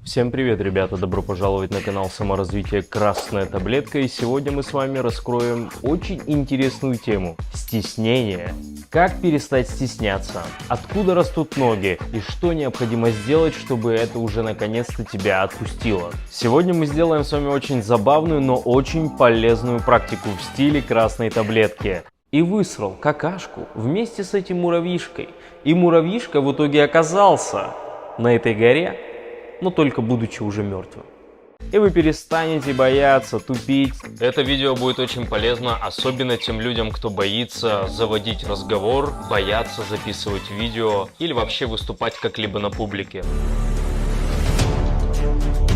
Всем привет, ребята! Добро пожаловать на канал саморазвития Красная Таблетка. И сегодня мы с вами раскроем очень интересную тему – стеснение. Как перестать стесняться? Откуда растут ноги? И что необходимо сделать, чтобы это уже наконец-то тебя отпустило? Сегодня мы сделаем с вами очень забавную, но очень полезную практику в стиле Красной Таблетки. И высрал какашку вместе с этим муравьишкой. И муравьишка в итоге оказался на этой горе, но только будучи уже мертвым. И вы перестанете бояться, тупить. Это видео будет очень полезно, особенно тем людям, кто боится заводить разговор, боятся записывать видео или вообще выступать как-либо на публике.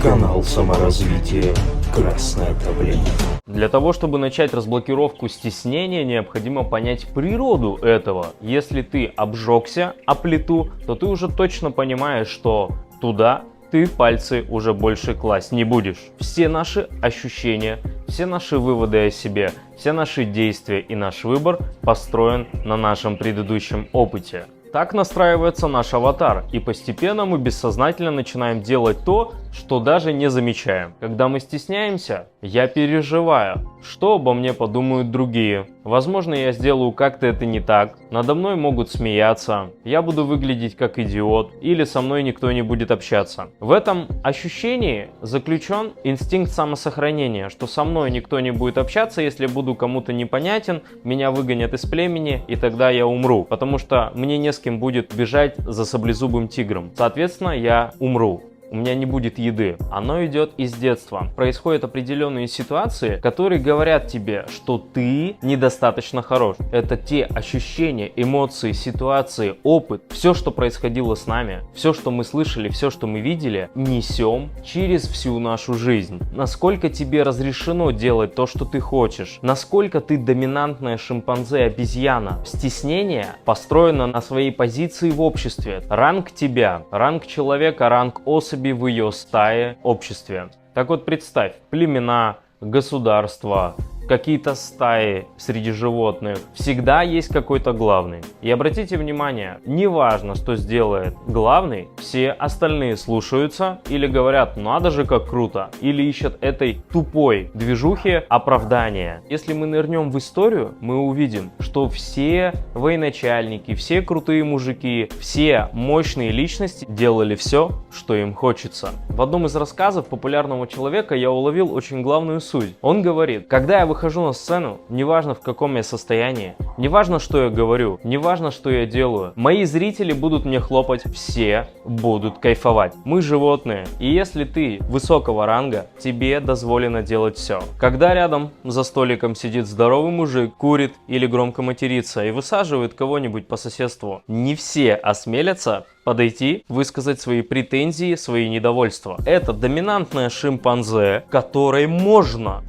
Канал саморазвития Красная Таблетка. Для того, чтобы начать разблокировку стеснения, необходимо понять природу этого. Если ты обжегся о плиту, то ты уже точно понимаешь, что туда ты пальцы уже больше класть не будешь. Все наши ощущения, все наши выводы о себе, все наши действия и наш выбор построен на нашем предыдущем опыте. Так настраивается наш аватар, и постепенно мы бессознательно начинаем делать то, что даже не замечаем. Когда мы стесняемся, я переживаю, что обо мне подумают другие. Возможно, я сделаю как-то это не так, надо мной могут смеяться, я буду выглядеть как идиот, или со мной никто не будет общаться. В этом ощущении заключен инстинкт самосохранения, что со мной никто не будет общаться, если буду кому-то непонятен, меня выгонят из племени, и тогда я умру, потому что мне не с кем будет бежать за саблезубым тигром. Соответственно, я умру. У меня не будет еды. Оно идет из детства. Происходят определенные ситуации, которые говорят тебе, что ты недостаточно хорош. Это те ощущения, эмоции, ситуации, опыт, все, что происходило с нами, все, что мы слышали, все, что мы видели, несем через всю нашу жизнь. Насколько тебе разрешено делать то, что ты хочешь, насколько ты доминантная шимпанзе-обезьяна. Стеснение построено на своей позиции в обществе. Ранг тебя, ранг человека, ранг особи в ее стае, обществе. Так вот, представь, племена, государства, какие-то стаи среди животных, всегда есть какой-то главный. И обратите внимание, неважно, что сделает главный, все остальные слушаются или говорят, надо же как круто, или ищут этой тупой движухе оправдания. Если мы нырнем в историю, мы увидим, что все военачальники, все крутые мужики, все мощные личности делали все, что им хочется. В одном из рассказов популярного человека я уловил очень главную суть. Он говорит, когда я выхожу на сцену, неважно в каком я состоянии, неважно что я говорю, неважно что я делаю, мои зрители будут мне хлопать, все будут кайфовать. Мы животные, и если ты высокого ранга, тебе дозволено делать все. Когда рядом за столиком сидит здоровый мужик, курит или громко матерится и высаживает кого-нибудь по соседству, не все осмелятся подойти, высказать свои претензии, свои недовольства. Это доминантная шимпанзе, которой можно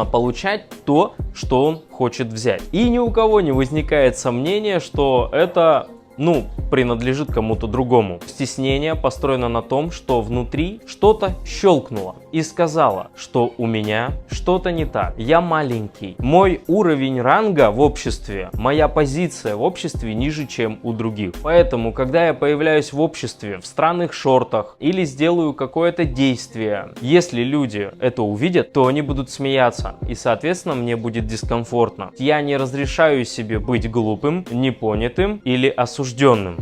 получать то, что он хочет взять. И ни у кого не возникает сомнения, что это принадлежит кому-то другому. Стеснение построено на том, что внутри что-то щелкнуло и сказала, что у меня что-то не так. Я маленький. Мой уровень ранга в обществе, моя позиция в обществе ниже, чем у других. Поэтому, когда я появляюсь в обществе в странных шортах или сделаю какое-то действие, если люди это увидят, то они будут смеяться. И, соответственно, мне будет дискомфортно. Я не разрешаю себе быть глупым, непонятым или осужденным.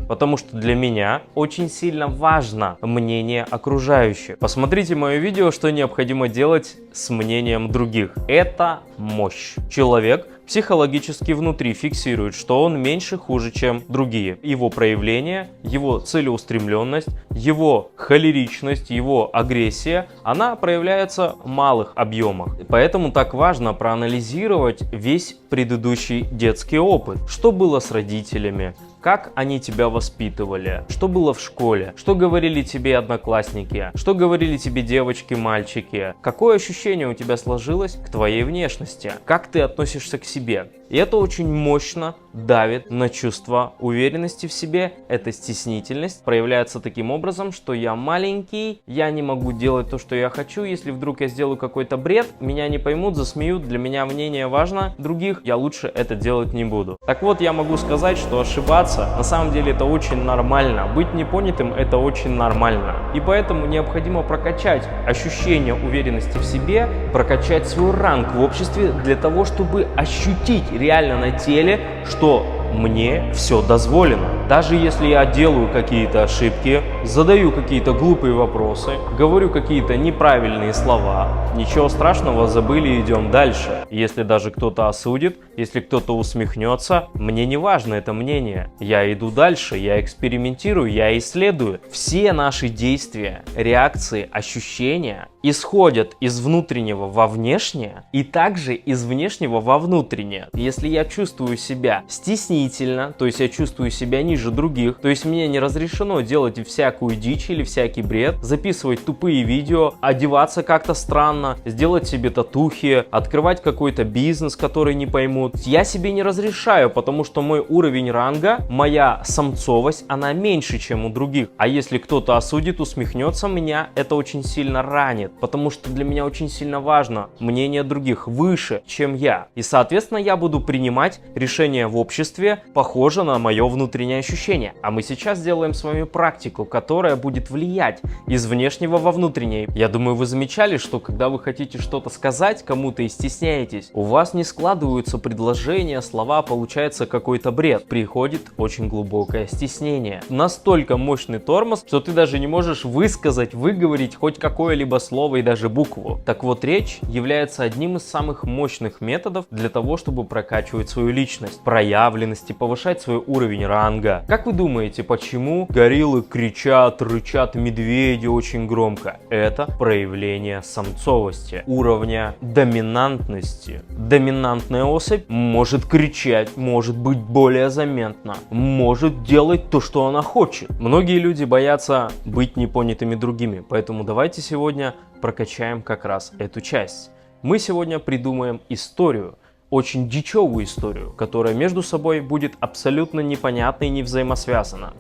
Потому что для меня очень сильно важно мнение окружающих. Посмотрите мое видео, что необходимо делать с мнением других. Это мощь. Человек психологически внутри фиксирует, что он меньше хуже, чем другие. Его проявление, его целеустремленность, его холеричность, его агрессия, она проявляется в малых объемах. Поэтому так важно проанализировать весь предыдущий детский опыт. Что было с родителями? Как они тебя воспитывали, что было в школе, что говорили тебе одноклассники, что говорили тебе девочки, мальчики, какое ощущение у тебя сложилось к твоей внешности, как ты относишься к себе. И это очень мощно давит на чувство уверенности в себе. Эта стеснительность проявляется таким образом, что я маленький, я не могу делать то, что я хочу. Если вдруг я сделаю какой-то бред, меня не поймут, засмеют, для меня мнение важно других, я лучше это делать не буду. Так вот, я могу сказать, что ошибаться стесняться. На самом деле это очень нормально. Быть непонятым — это очень нормально. И поэтому необходимо прокачать ощущение уверенности в себе, прокачать свой ранг в обществе для того, чтобы ощутить реально на теле, что мне все дозволено. Даже если я делаю какие-то ошибки, задаю какие-то глупые вопросы, говорю какие-то неправильные слова, ничего страшного, забыли, идем дальше. Если даже кто-то осудит, если кто-то усмехнется, мне не важно это мнение. Я иду дальше, я экспериментирую, я исследую. Все наши действия, реакции, ощущения исходят из внутреннего во внешнее и также из внешнего во внутреннее. Если я чувствую себя стеснительно, то есть я чувствую себя ниже других, то есть мне не разрешено делать всякую дичь или всякий бред, записывать тупые видео, одеваться как-то странно, сделать себе татухи, открывать какой-то бизнес, который не поймут. Я себе не разрешаю, потому что мой уровень ранга, моя самцовость, она меньше, чем у других. А если кто-то осудит, усмехнется, меня это очень сильно ранит. Потому что для меня очень сильно важно мнение других выше, чем я. И, соответственно, я буду принимать решения в обществе, похоже на мое внутреннее ощущение. А мы сейчас сделаем с вами практику, которая будет влиять из внешнего во внутреннее. Я думаю, вы замечали, что когда вы хотите что-то сказать кому-то и стесняетесь, у вас не складываются предложения, слова, получается какой-то бред. Приходит очень глубокое стеснение. Настолько мощный тормоз, что ты даже не можешь высказать, выговорить хоть какое-либо слово и даже букву. Так вот, речь является одним из самых мощных методов для того, чтобы прокачивать свою личность, проявленность и повышать свой уровень ранга. Как вы думаете, почему гориллы кричат, рычат, медведи очень громко? Это проявление самцовости, уровня доминантности. Доминантная особь может кричать, может быть более заметна, может делать то, что она хочет. Многие люди боятся быть непонятыми другими, поэтому давайте сегодня прокачаем как раз эту часть. Мы сегодня придумаем историю, очень дичевую историю, которая между собой будет абсолютно непонятна и не взаимосвязана.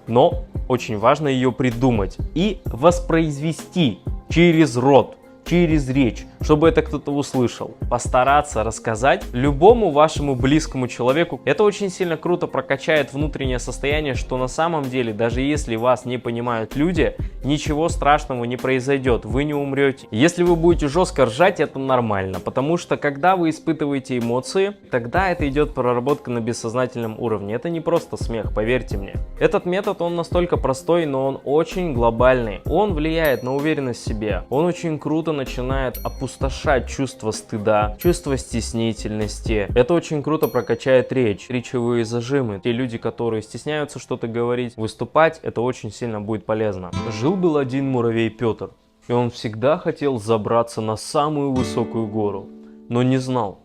Но очень важно ее придумать и воспроизвести через рот, через речь, чтобы это кто-то услышал. Постараться рассказать любому вашему близкому человеку. Это очень сильно круто прокачает внутреннее состояние, что на самом деле, даже если вас не понимают люди, ничего страшного не произойдет, вы не умрете. Если вы будете жестко ржать, это нормально, потому что когда вы испытываете эмоции, тогда это идет проработка на бессознательном уровне. Это не просто смех, поверьте мне. Этот метод, он настолько простой, но он очень глобальный. Он влияет на уверенность в себе, он очень круто начинает опустошать чувство стыда, чувство стеснительности. Это очень круто прокачает речь, речевые зажимы. Те люди, которые стесняются что-то говорить, выступать, это очень сильно будет полезно. Жил-был один муравей Петр, и он всегда хотел забраться на самую высокую гору, но не знал,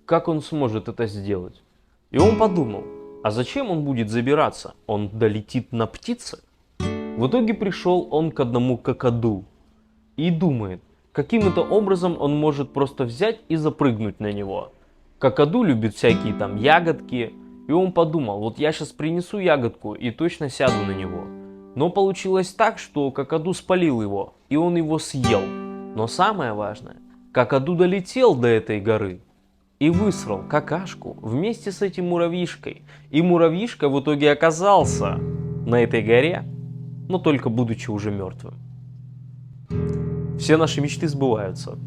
как он сможет это сделать. И он подумал, а зачем он будет забираться? Он долетит на птице? В итоге пришел он к одному какаду и думает, каким это образом он может просто взять и запрыгнуть на него. Какаду любит всякие там ягодки, и он подумал, вот я сейчас принесу ягодку и точно сяду на него. Но получилось так, что какаду спалил его, и он его съел. Но самое важное, какаду долетел до этой горы и высрал какашку вместе с этим муравьишкой. И муравьишка в итоге оказался на этой горе, но только будучи уже мертвым. Все наши мечты сбываются.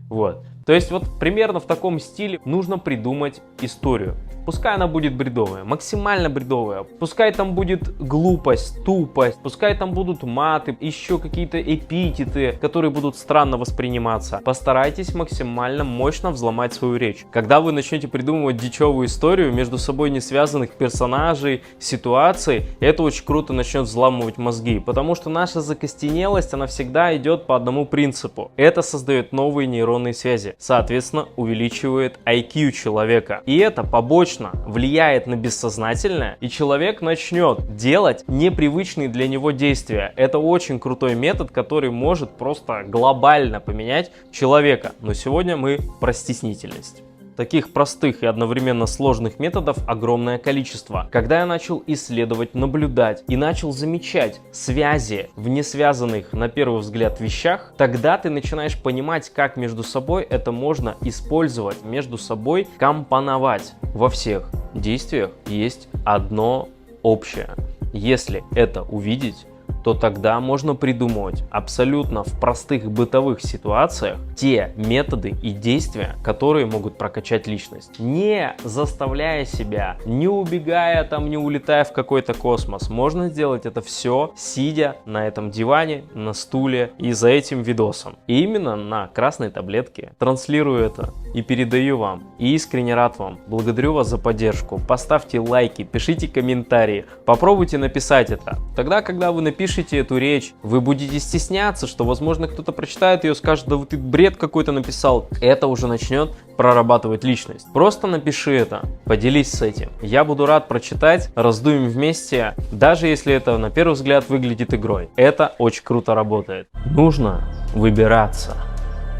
Вот. То есть вот примерно в таком стиле нужно придумать историю. Пускай она будет бредовая, максимально бредовая. Пускай там будет глупость, тупость, пускай там будут маты, еще какие-то эпитеты, которые будут странно восприниматься. Постарайтесь максимально мощно взломать свою речь. Когда вы начнете придумывать дичевую историю, между собой не связанных персонажей, ситуаций, это очень круто начнет взламывать мозги. Потому что наша закостенелость, она всегда идет по одному принципу. Это создает новые нейронные связи. Соответственно, увеличивает IQ человека. И это побочно влияет на бессознательное, и человек начнет делать непривычные для него действия. Это очень крутой метод, который может просто глобально поменять человека. Но сегодня мы про стеснительность. Таких простых и одновременно сложных методов огромное количество. Когда я начал исследовать, наблюдать и начал замечать связи в несвязанных на первый взгляд вещах, тогда ты начинаешь понимать, как между собой это можно использовать, между собой компоновать. Во всех действиях есть одно общее. Если это увидеть, то тогда можно придумывать абсолютно в простых бытовых ситуациях те методы и действия, которые могут прокачать личность. Не заставляя себя, не убегая там, не улетая в какой-то космос. Можно сделать это все, сидя на этом диване, на стуле и за этим видосом. И именно на красной таблетке транслирую это и передаю вам. И искренне рад вам. Благодарю вас за поддержку. Поставьте лайки, пишите комментарии, попробуйте написать это. Тогда, когда вы напишете эту речь, вы будете стесняться, что, возможно, кто-то прочитает ее и скажет: да ты бред какой-то написал. Это уже начнет прорабатывать личность. Просто напиши это, поделись с этим. Я буду рад прочитать, раздуем вместе, даже если это на первый взгляд выглядит игрой. Это очень круто работает. Нужно выбираться.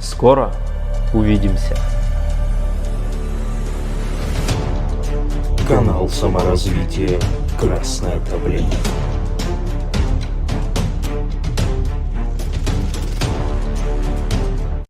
Скоро увидимся. Канал саморазвития «Красное давление».